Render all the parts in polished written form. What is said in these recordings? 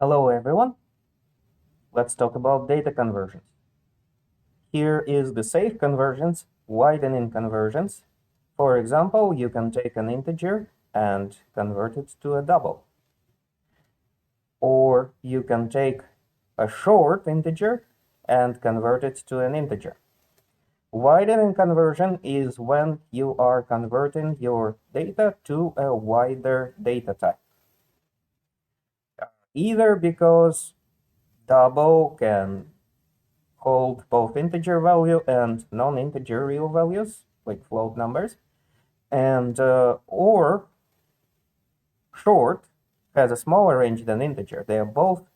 Hello everyone, let's talk about data conversions. Here is the safe conversions, widening conversions. For example, you can take an integer and convert it to a double. Or you can take a short integer and convert it to an integer. Widening conversion is when you are converting your data to a wider data type. Either because double can hold both integer value and non-integer real values, like float numbers, and or short has a smaller range than integer. They are both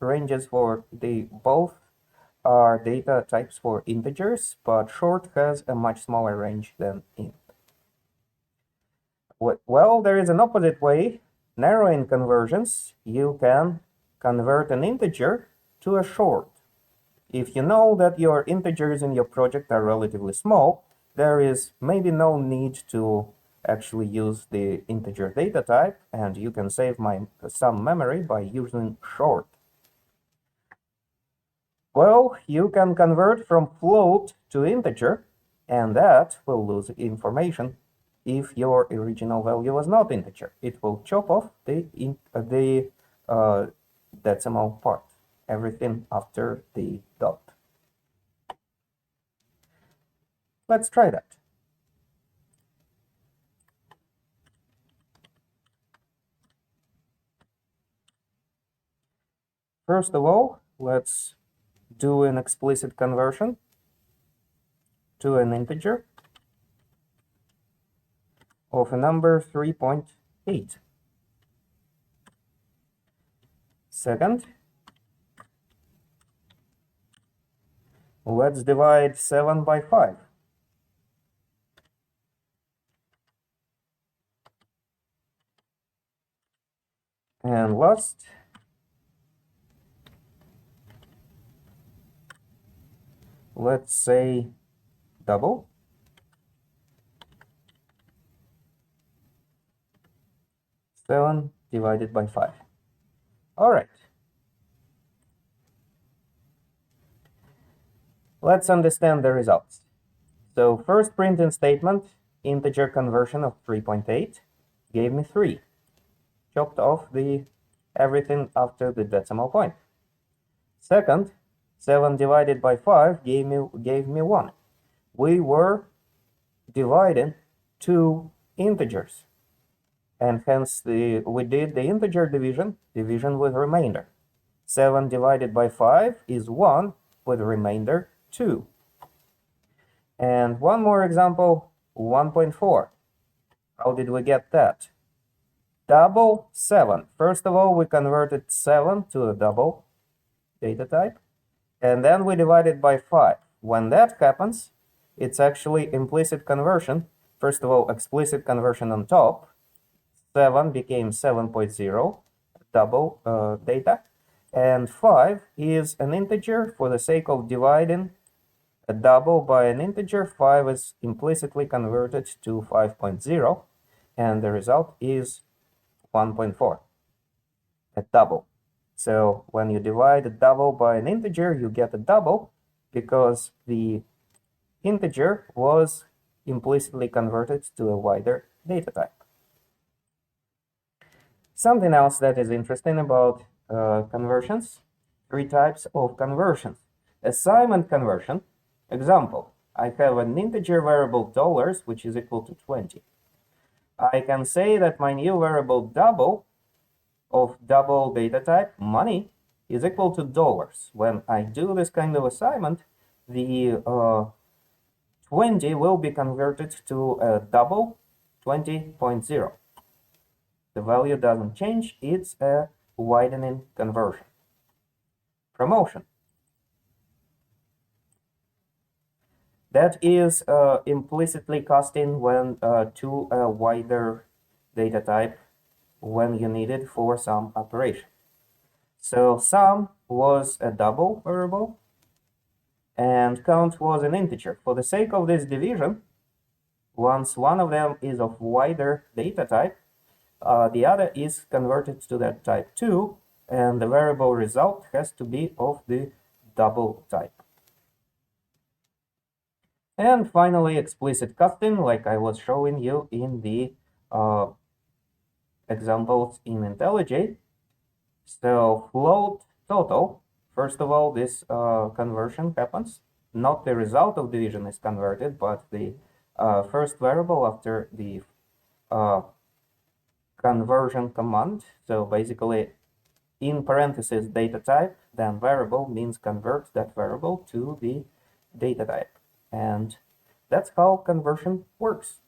are data types for integers, but short has a much smaller range than int. Well, there is an opposite way. Narrowing conversions, you can convert an integer to a short. If you know that your integers in your project are relatively small, there is maybe no need to actually use the integer data type, and you can save some memory by using short. Well, you can convert from float to integer, and that will lose information if your original value was not integer. It will chop off the decimal part, everything after the dot. Let's try that. First of all, let's do an explicit conversion to an integer of a number 3.8. Second, let's divide 7 by 5. And last, let's say double. Seven divided by 5. All right. Let's understand the results. So first printing statement, integer conversion of 3.8 gave me 3. Chopped off everything after the decimal point. Second, 7 divided by 5 gave me 1. We were dividing two integers, and hence we did the integer division with remainder. 7 divided by 5 is 1 with remainder 2. And one more example, 1.4. How did we get that? Double 7. First of all, we converted 7 to a double data type, and then we divided by 5. When that happens, it's actually implicit conversion. First of all, explicit conversion on top. 7 became 7.0, double data, and 5 is an integer. For the sake of dividing a double by an integer, 5 is implicitly converted to 5.0, and the result is 1.4, a double. So when you divide a double by an integer, you get a double because the integer was implicitly converted to a wider data type. Something else that is interesting about conversions, 3 types of conversions. Assignment conversion, example, I have an integer variable dollars, which is equal to 20. I can say that my new variable double of double data type, money, is equal to dollars. When I do this kind of assignment, the 20 will be converted to a double 20.0. The value doesn't change, it's a widening conversion. Promotion. That is implicitly casting when to a wider data type when you need it for some operation. So sum was a double variable and count was an integer. For the sake of this division, once one of them is of wider data type, the other is converted to that type 2, and the variable result has to be of the double type. And finally, explicit casting, like I was showing you in the examples in IntelliJ. So float total, first of all, this conversion happens. Not the result of division is converted, but the first variable after the conversion command. So basically, in parentheses data type, then variable means convert that variable to the data type. And that's how conversion works.